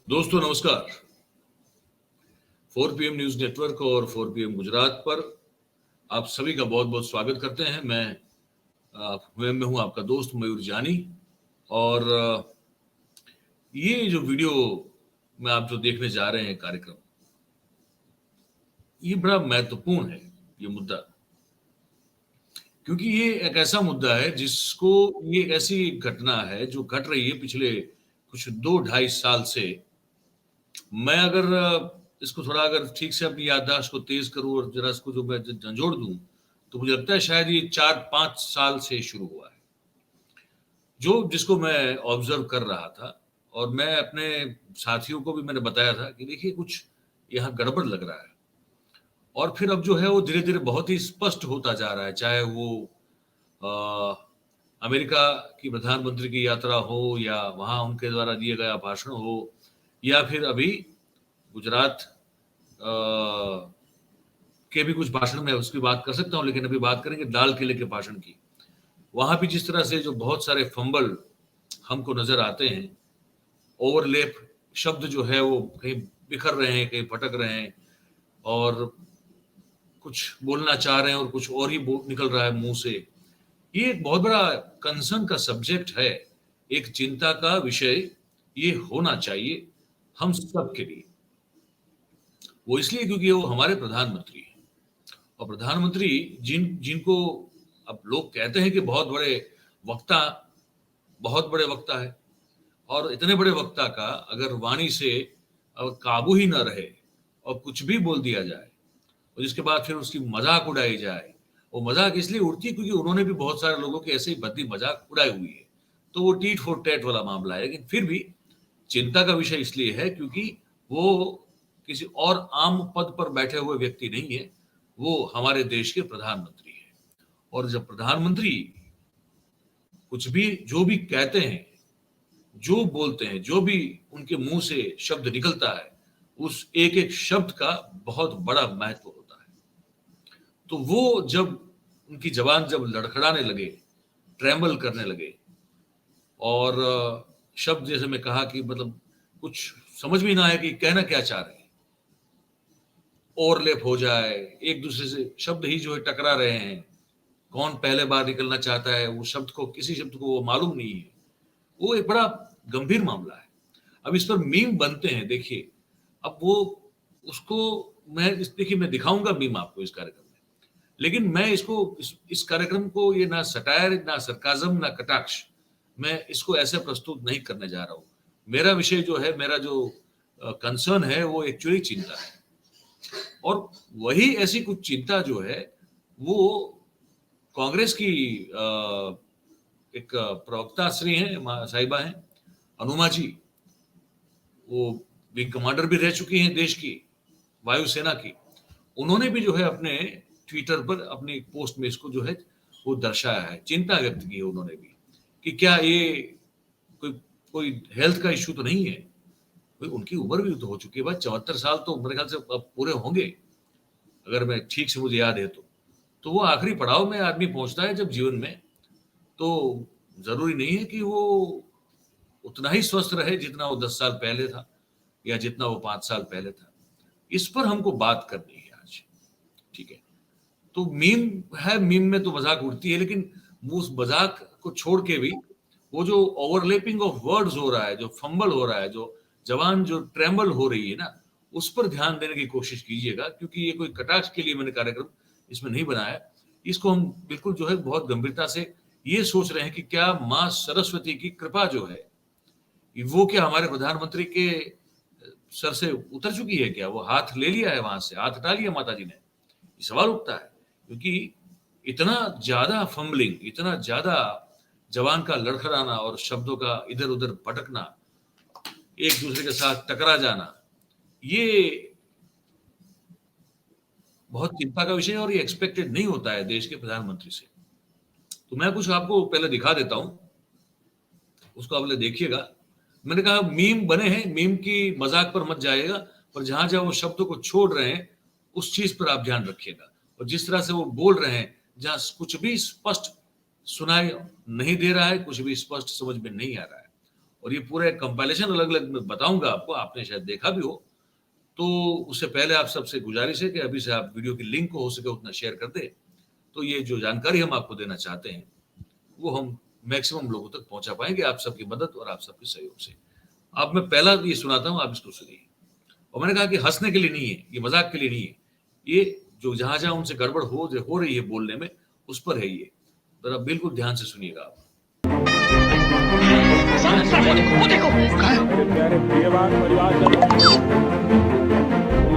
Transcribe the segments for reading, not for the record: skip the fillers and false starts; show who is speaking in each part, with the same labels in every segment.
Speaker 1: दोस्तों नमस्कार। 4 PM news network और 4 PM गुजरात पर आप सभी का बहुत बहुत स्वागत करते हैं। मैं हूं आपका दोस्त मयूर जानी। और ये जो वीडियो में आप जो देखने जा रहे हैं कार्यक्रम, ये बड़ा महत्वपूर्ण है ये मुद्दा, क्योंकि ये एक ऐसा मुद्दा है जिसको, ये एक ऐसी घटना है जो घट रही है पिछले कुछ 2-2.5 साल से। मैं अगर इसको थोड़ा अगर ठीक से अपनी याददाश्त को तेज करूं और जरा इसको जो मैं झंझोड़ दूं, तो मुझे लगता है शायद ये 4-5 साल से शुरू हुआ है, जो जिसको मैं ऑब्जर्व कर रहा था। और मैं अपने साथियों को भी मैंने बताया था कि देखिए कुछ यहाँ गड़बड़ लग रहा है। और फिर अब जो है वो धीरे धीरे बहुत ही स्पष्ट होता जा रहा है, चाहे वो अ, अमेरिका की प्रधानमंत्री की यात्रा हो, या वहां उनके द्वारा दिए गया भाषण हो, या फिर अभी गुजरात के भी कुछ भाषण में उसकी बात कर सकता हूं, लेकिन अभी बात करेंगे लाल किले के भाषण की। वहां भी जिस तरह से जो बहुत सारे फंबल हमको नजर आते हैं, ओवरलेप शब्द जो है वो कहीं बिखर रहे हैं, कहीं भटक रहे हैं, और कुछ बोलना चाह रहे हैं और कुछ और ही निकल रहा है मुंह से। ये एक बहुत बड़ा कंसर्न का सब्जेक्ट है, एक चिंता का विषय ये होना चाहिए हम सब के लिए। वो इसलिए क्योंकि वो हमारे प्रधानमंत्री हैं, और प्रधानमंत्री जिनको अब लोग कहते हैं कि वक्ता बहुत बड़े वक्ता है, और इतने बड़े वक्ता का अगर वाणी से काबू ही न रहे और कुछ भी बोल दिया जाए, और जिसके बाद फिर उसकी मजाक उड़ाई जाए। वो मजाक इसलिए उड़ती है क्योंकि उन्होंने भी बहुत सारे लोगों की ऐसे ही भद्दी मजाक उड़ाई हुई है, तो वो टीट फॉर टैट वाला मामला है। लेकिन फिर भी चिंता का विषय इसलिए है क्योंकि वो किसी और आम पद पर बैठे हुए व्यक्ति नहीं है, वो हमारे देश के प्रधानमंत्री है। और जब प्रधानमंत्री कुछ भी जो भी कहते हैं, जो बोलते हैं, जो भी उनके मुंह से शब्द निकलता है, उस एक एक शब्द का बहुत बड़ा महत्व होता है। तो वो जब उनकी जबान जब लड़खड़ाने लगे, ट्रेम्बल करने लगे, और शब्द जैसे मैं कहा कि मतलब कुछ समझ में ना आए कि कहना क्या चाह रहे हैं, ओवरलैप हो जाए, एक दूसरे से शब्द ही जो है टकरा रहे हैं, कौन पहले बार निकलना चाहता है, वो शब्द को, किसी शब्द को वो मालूम नहीं है, वो एक बड़ा गंभीर मामला है। अब इस पर मीम बनते हैं, देखिए। अब वो उसको देखिए मैं दिखाऊंगा मीम आपको इस कार्यक्रम में, लेकिन मैं इस कार्यक्रम को ये ना सटायर, ना सरकाजम, ना कटाक्ष, मैं इसको ऐसे प्रस्तुत नहीं करने जा रहा हूं। मेरा विषय जो है, मेरा जो कंसर्न है, वो एक्चुअली चिंता है। और वही ऐसी कुछ चिंता जो है वो कांग्रेस की एक प्रवक्ता श्री हैं, साहिबा हैं, अनुमा जी। वो विंग कमांडर भी रह चुकी हैं देश की वायुसेना की। उन्होंने भी जो है अपने ट्विटर पर अपनी पोस्ट में इसको जो है वो दर्शाया है, चिंता व्यक्त की है उन्होंने भी, कि क्या ये कोई कोई हेल्थ का इश्यू तो नहीं है। उनकी उम्र भी तो हो चुकी है भाई, 74 साल तो मेरे ख्याल से अब पूरे होंगे, अगर मैं ठीक से मुझे याद है तो वो आखिरी पड़ाव में आदमी पहुंचता है जब जीवन में, तो जरूरी नहीं है कि वो उतना ही स्वस्थ रहे जितना वो 10 साल पहले था, या जितना वो 5 साल पहले था। इस पर हमको बात करनी है आज, ठीक है। तो मीम है, मीम में तो मजाक उड़ती है, लेकिन उस मजाक को छोड़ के भी वो जो ओवरलैपिंग ऑफ वर्ड्स हो रहा है, जो फंबल हो रहा है, जो जवान जो ट्रेम्बल हो रही है ना, उस पर ध्यान देने की कोशिश कीजिएगा, क्योंकि ये कोई कटाक्ष के लिए मैंने कार्यक्रम इसमें नहीं बनाया। इसको हम बिल्कुल जो है बहुत गंभीरता से ये सोच रहे हैं कि क्या माँ सरस्वती की कृपा जो है वो क्या हमारे प्रधानमंत्री के सर से उतर चुकी है, क्या वो हाथ ले लिया है, वहां से हाथ हटा लिया माता जी ने? ये सवाल उठता है, क्योंकि इतना ज्यादा फंबलिंग, इतना ज्यादा जवान का लड़खड़ाना और शब्दों का इधर उधर भटकना, एक दूसरे के साथ टकरा जाना, ये बहुत चिंता का विषय है, और ये एक्सपेक्टेड नहीं होता है देश के प्रधानमंत्री से। तो मैं कुछ आपको पहले दिखा देता हूं, उसको आप देखिएगा। मैंने कहा मीम बने हैं, मीम की मजाक पर मत जाइएगा, पर जहां जहां वो शब्दों को छोड़ रहे हैं उस चीज पर आप ध्यान रखिएगा। और जिस तरह से वो बोल रहे हैं, जहां कुछ भी स्पष्ट सुनाई नहीं दे रहा है, कुछ भी स्पष्ट समझ में नहीं आ रहा है, और ये पूरा एक कंपाइलेशन अलग अलग मैं बताऊंगा आपको, आपने शायद देखा भी हो। तो उससे पहले आप सबसे गुजारिश है कि अभी से आप वीडियो की लिंक को हो सके उतना शेयर कर दे, तो ये जो जानकारी हम आपको देना चाहते हैं वो हम मैक्सिमम लोगों तक पहुंचा पाएंगे, आप सबकी मदद और आप सबके सहयोग से। अब मैं पहला ये सुनाता हूँ, आप इसको सुनिए। और मैंने कहा कि हंसने के लिए नहीं है, ये मजाक के लिए नहीं है, ये जो जहां जहां उनसे गड़बड़ हो रही है बोलने में, उस पर है ये। जरा बिल्कुल ध्यान से सुनिएगा आप।
Speaker 2: वो देखो मेरे प्यारे प्रियवान परिवारजनों,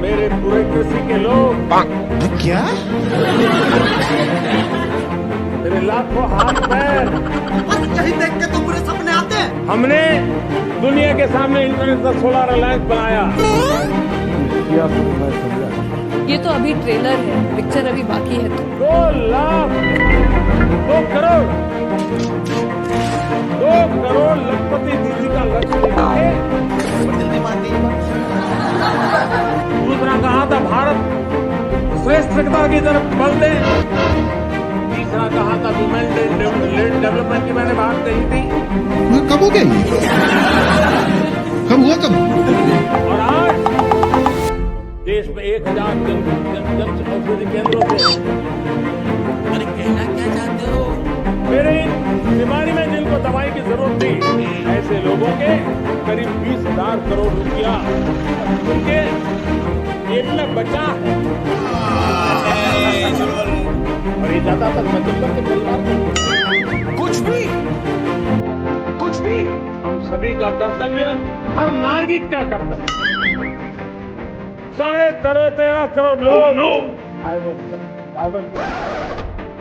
Speaker 2: मेरे पूरे कृषि के लोग,
Speaker 3: क्या
Speaker 2: मेरे लाखों हाथ पैर,
Speaker 3: यही देख के तो पूरे सपने आते हैं।
Speaker 2: हमने दुनिया के सामने इंटरनेट का सोलर अलायंस बनाया।
Speaker 4: ये तो अभी ट्रेलर है, पिक्चर अभी बाकी है। तो
Speaker 2: 2 लाख 2 करोड़ 2 करोड़ लखपति दीदी का लक्ष्य लेके दूसरा कहा था भारत श्रेष्ठता की तरफ बढ़ दे, तीसरा कहा था वुमेन डेवलपमेंट की मैंने बात कही थी।
Speaker 5: कब हो गया ये? कब हुआ कब?
Speaker 2: और आज देश में 1000 जन औषधि केंद्रों से,
Speaker 3: अरे कहना क्या चाहते हो?
Speaker 2: मेरे बीमारी में जिनको दवाई की जरूरत थी, ऐसे लोगों के करीब 20,000 करोड़ रुपया उनके जेब में बचा है। और ये ज्यादातर मध्यम के परिवार को कुछ भी हम सभी का कर्तव्य, हर नागरिक का कर्तव्य। 13.5 करोड़ लोग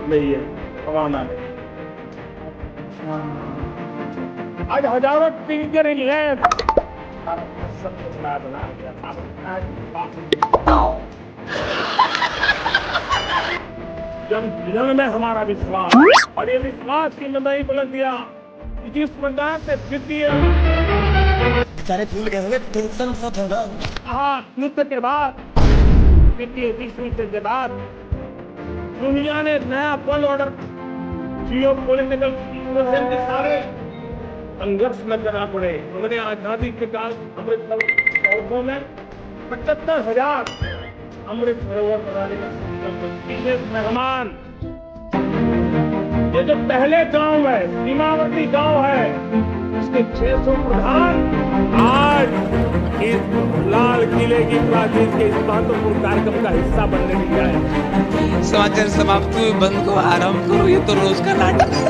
Speaker 2: नहीं है, भगवाना नहीं। आज हजारों टीचर इंग्लैंड जन में हमारा विश्वास, और ये विश्वास की नहीं बुलंदियां जिस प्रकार से वित्तीय युद्ध के बाद, वित्तीय विश्व के बाद दुनिया ने नया वर्ल्ड ऑर्डर, जियो पॉलिटिकल के सारे संघर्ष में करना पड़े। हमने आजादी के काल अमृत सरोवर में 75,000 अमृत सरोवर बनाने का मेहमान। ये जो पहले गांव है, सीमावर्ती गांव है, इसके 600 प्रधान आज इस लाल किले की प्राचीर के इस महत्वपूर्ण कार्यक्रम का हिस्सा बनने लग गया।
Speaker 3: समाचार समाप्त हुए, बंद को आराम करो, ये तो रोज का नाटक है।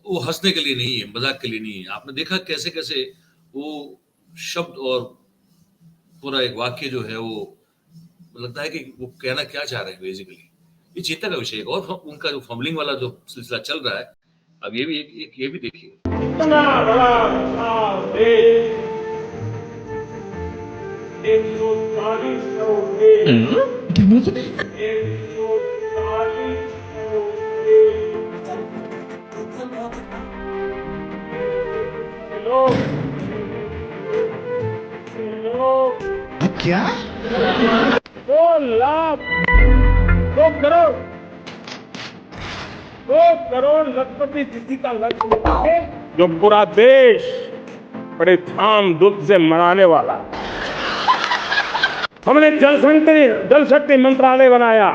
Speaker 1: वो हंसने के लिए नहीं है, मजाक के लिए नहीं है। आपने देखा कैसे कैसे वो शब्द और पूरा एक वाक्य जो है वो लगता है कि वो कहना क्या चाह रहे हैं बेसिकली। ये चिंता का विषय है। और उनका जो फम्बलिंग वाला जो सिलसिला चल रहा है, अब ये भी ये भी देखिए।
Speaker 2: इतना बड़ा देश, 140 करोड़ देश, 140 लोग
Speaker 5: क्या?
Speaker 2: 2 लाख 2 करोड़ 2 करोड़ लखपति दीदी का लक्ष्य, जो पूरा देश बड़े धाम धूम से मनाने वाला। हमने जल शक्ति मंत्रालय बनाया,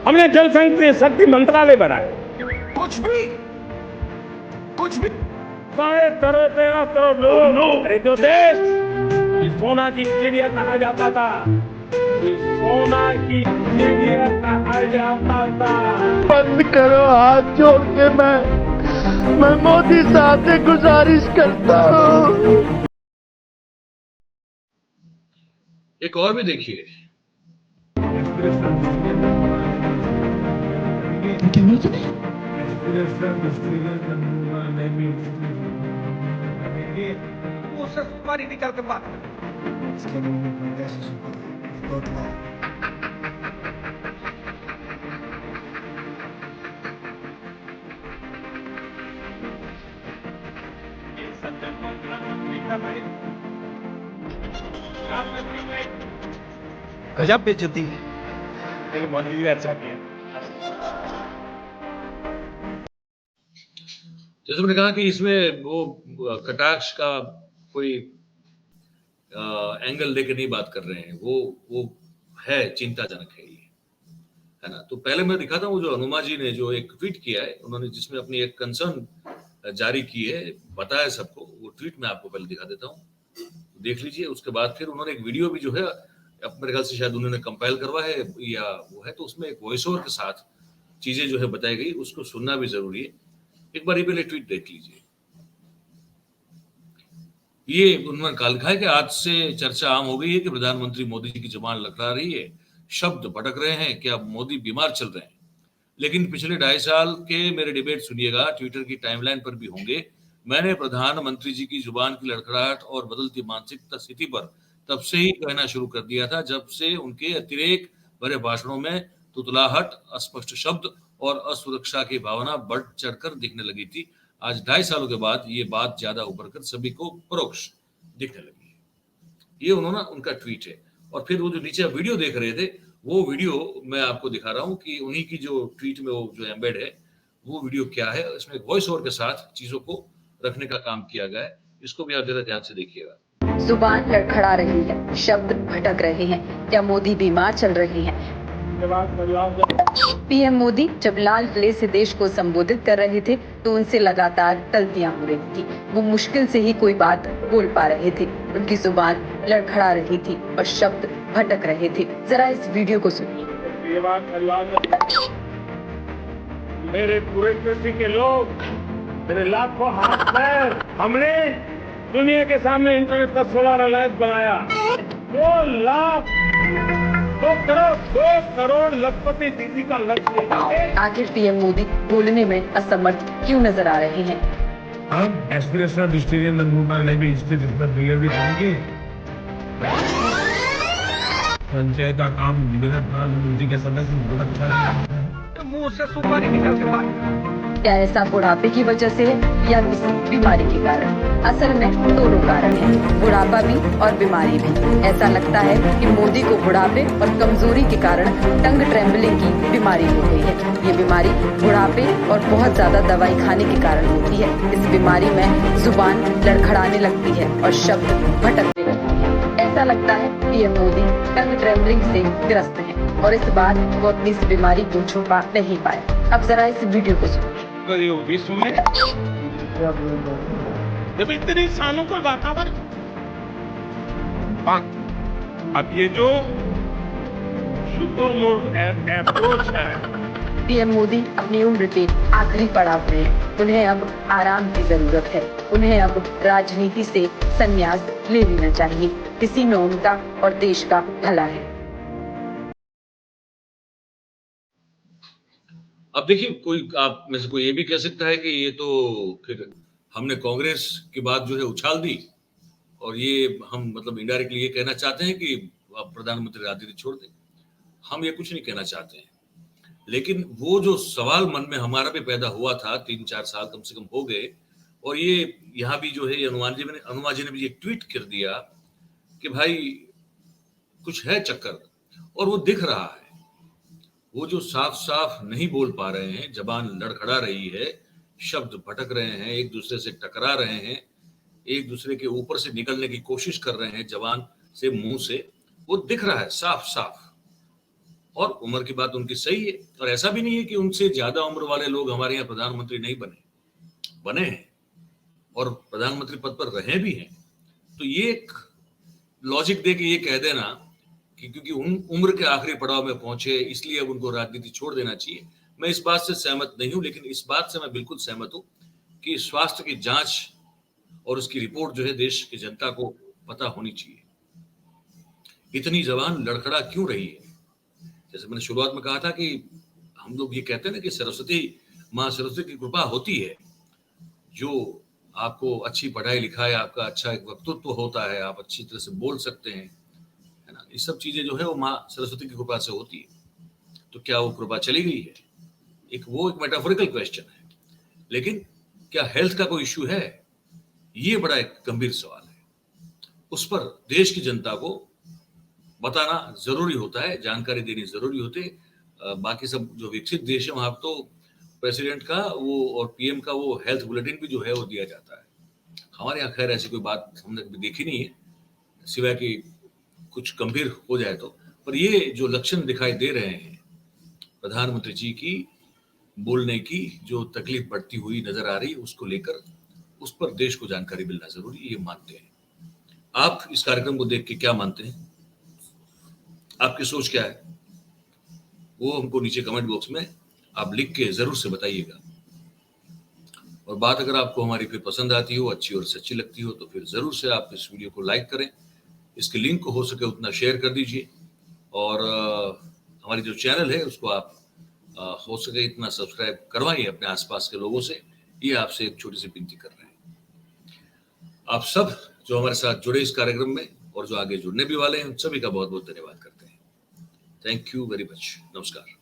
Speaker 2: हमने जल शक्ति मंत्रालय बनाया। कुछ भी 13.5 करोड़ लोग, अरे जो देश सोना की चिड़िया कहा जाता था, सोना की चिड़िया कहा जाता था।
Speaker 6: बंद करो हाथ जोड़ के, मैं मोदी साहब से गुजारिश करता हूँ।
Speaker 1: एक और भी देखिए।
Speaker 2: वो सब तुम्हारी निकल के बात
Speaker 6: गजब बेइज्जती है।
Speaker 2: मोदी जी अच्छा किया।
Speaker 1: जैसे मैंने कहा कि इसमें वो कटाक्ष का कोई एंगल लेके नहीं बात कर रहे हैं, वो है चिंताजनक है ये, है ना। तो पहले मैं दिखाता हूँ जो हनुमा जी ने जो एक ट्वीट किया है, उन्होंने जिसमें अपनी एक कंसर्न जारी की है, बताया सबको, वो ट्वीट मैं आपको पहले दिखा देता हूँ, देख लीजिए। उसके बाद फिर उन्होंने एक वीडियो भी जो है, अब मेरे ख्याल से शायद उन्होंने कंपाइल करवा है या वो है, तो उसमें एक वॉइस ओवर के साथ चीजें जो है बताई गई, उसको सुनना भी जरूरी है। एक बार ये पहले ट्वीट देख लीजिए। ये उन्होंने कहा लिखा है कि आज से चर्चा आम हो गई है कि प्रधानमंत्री मोदी जी की जुबान लड़खड़ा रही है, शब्द भटक रहे हैं, क्या मोदी बीमार चल रहे हैं। लेकिन पिछले 2.5 साल के मेरे डिबेट सुनिएगा, ट्विटर की टाइमलाइन पर भी होंगे। मैंने प्रधानमंत्री जी की जुबान की लड़खड़ाहट और बदलती मानसिकता स्थिति पर तब से ही कहना शुरू कर दिया था, जब से उनके अतिरेक भरे भाषणों में तुतलाहट, अस्पष्ट शब्द और असुरक्षा की भावना बढ़ चढ़कर दिखने लगी थी। आज 2.5 सालों के बाद ये बात ज्यादा उभर कर सभी को परोक्ष दिखने लगी है। ये उन्होंने उनका ट्वीट है। और फिर वो जो नीचे वीडियो देख रहे थे, वो वीडियो मैं आपको दिखा रहा हूँ कि उन्हीं की जो ट्वीट में वो जो एम्बेड है, वो वीडियो क्या है। इसमें एक वॉइस ओवर के साथ चीजों को रखने का काम किया गया है। इसको भी आप जरा ध्यान से देखिएगा।
Speaker 7: जुबान लड़खड़ा रही है, शब्द भटक रहे हैं, क्या मोदी बीमार चल रहे हैं। पीएम मोदी जब लाल किले से देश को संबोधित कर रहे थे तो उनसे लगातार गलतियां हो रही थी। वो मुश्किल से ही कोई बात बोल पा रहे थे, उनकी जुबान लड़खड़ा रही थी और शब्द भटक रहे थे। जरा इस वीडियो को सुनिए।
Speaker 2: मेरे पूरे कृषि के लोग, मेरे लाखों हाथ पैर, हमने दुनिया के सामने इंटरनेट का सोलर अलायंस बनाया। 2 करोड़ लखपति दीदी का लक्ष्य।
Speaker 7: आखिर पीएम मोदी बोलने में असमर्थ क्यों नजर आ रहे हैं।
Speaker 2: हम एस्पिरेशनल डिस्ट्रिक्ट मूवमेंट ने भी स्थित भी करेंगे। पंचायत का काम प्रधानमंत्री के सदस्य बहुत अच्छा, मुंह से सुपारी निकल के बाहर।
Speaker 7: क्या ऐसा बुढ़ापे की वजह से है या किसी बीमारी के कारण। असल में दोनों कारण हैं, बुढ़ापा भी और बीमारी भी। ऐसा लगता है कि मोदी को बुढ़ापे और कमजोरी के कारण टंग ट्रेम्बलिंग की बीमारी हो गई है। ये बीमारी बुढ़ापे और बहुत ज्यादा दवाई खाने के कारण होती है। इस बीमारी में जुबान लड़खड़ाने लगती है और शब्द भटकने लगते हैं। ऐसा लगता है पीएम मोदी टंग ट्रेम्बलिंग से ग्रस्त हैं और इस बार वो अपनी इस बीमारी को छुपा नहीं पाए। अब जरा इस वीडियो को सुनिए।
Speaker 2: विश्व में जब इतने सालों का वातावरण, अब ये जो अप्रोच है,
Speaker 7: पीएम मोदी अपनी उम्र के आखिरी पड़ाव में हैं। उन्हें अब आराम की जरूरत है। उन्हें अब राजनीति से संन्यास ले लेना चाहिए। इसी में उनका और देश का भला है।
Speaker 1: अब देखिए, कोई आप में से कोई ये भी कह सकता है कि ये तो फिर हमने कांग्रेस की बात जो है उछाल दी और ये हम मतलब इनडायरेक्टली ये कहना चाहते हैं कि अब प्रधानमंत्री राजनीति छोड़ दें। हम ये कुछ नहीं कहना चाहते हैं, लेकिन वो जो सवाल मन में हमारा भी पैदा हुआ था, 3-4 साल कम से कम हो गए, और ये यहाँ भी जो है हनुमान जी ने भी एक ट्वीट कर दिया कि भाई कुछ है चक्कर, और वो दिख रहा है। वो जो साफ साफ नहीं बोल पा रहे हैं, जबान लड़खड़ा रही है, शब्द भटक रहे हैं, एक दूसरे से टकरा रहे हैं, एक दूसरे के ऊपर से निकलने की कोशिश कर रहे हैं जबान से, मुंह से, वो दिख रहा है साफ साफ। और उम्र की बात उनकी सही है, और ऐसा भी नहीं है कि उनसे ज्यादा उम्र वाले लोग हमारे यहाँ प्रधानमंत्री नहीं बने हैं और प्रधानमंत्री पद पर रहे भी हैं। तो ये एक लॉजिक दे के ये कह देना कि क्योंकि उम्र के आखिरी पड़ाव में पहुंचे इसलिए अब उनको राजनीति छोड़ देना चाहिए, मैं इस बात से सहमत नहीं हूं। लेकिन इस बात से मैं बिल्कुल सहमत हूं कि स्वास्थ्य की जांच और उसकी रिपोर्ट जो है देश की जनता को पता होनी चाहिए। इतनी जबान लड़खड़ा क्यों रही है। जैसे मैंने शुरुआत में कहा था कि हम लोग ये कहते हैं ना कि माँ सरस्वती की कृपा होती है, जो आपको अच्छी पढ़ाई लिखाई, आपका अच्छा एक वक्तृत्व होता है, आप अच्छी तरह से बोल सकते हैं, है ना, ये सब चीजें जो है वो माँ सरस्वती की कृपा से होती है। तो क्या वो कृपा चली गई है? एक मेटाफोरिकल क्वेश्चन है, लेकिन क्या हेल्थ का कोई इश्यू है? ये बड़ा एक गंभीर सवाल है। उस पर देश की जनता को बताना जरूरी होता है, जानकारी देनी जरूरी होती है। बाकी सब जो विकसित देश है वहां तो प्रेसिडेंट का वो और पीएम का वो हेल्थ बुलेटिन भी जो है वो दिया जाता है। हमारे यहाँ खैर ऐसी कोई बात हमने कभी देखी नहीं है, सिवाय कि कुछ गंभीर हो जाए तो। पर ये जो लक्षण दिखाई दे रहे हैं प्रधानमंत्री जी की बोलने की जो तकलीफ बढ़ती हुई नजर आ रही है, उसको लेकर उस पर देश को जानकारी मिलना जरूरी, ये मानते हैं। आप इस कार्यक्रम को देख के क्या मानते हैं, आपकी सोच क्या है, वो हमको नीचे कमेंट बॉक्स में आप लिख के जरूर से बताइएगा। और बात अगर आपको हमारी फिर पसंद आती हो, अच्छी और सच्ची लगती हो, तो फिर जरूर से आप इस वीडियो को लाइक करें, इसके लिंक को हो सके उतना शेयर कर दीजिए, और हमारी जो चैनल है उसको आप हो सके इतना सब्सक्राइब करवाइए अपने आसपास के लोगों से। ये आपसे एक छोटी सी विनती कर रहे हैं। आप सब जो हमारे साथ जुड़े इस कार्यक्रम में और जो आगे जुड़ने भी वाले हैं, उन सभी का बहुत बहुत धन्यवाद करते हैं। Thank you very much. नमस्कार।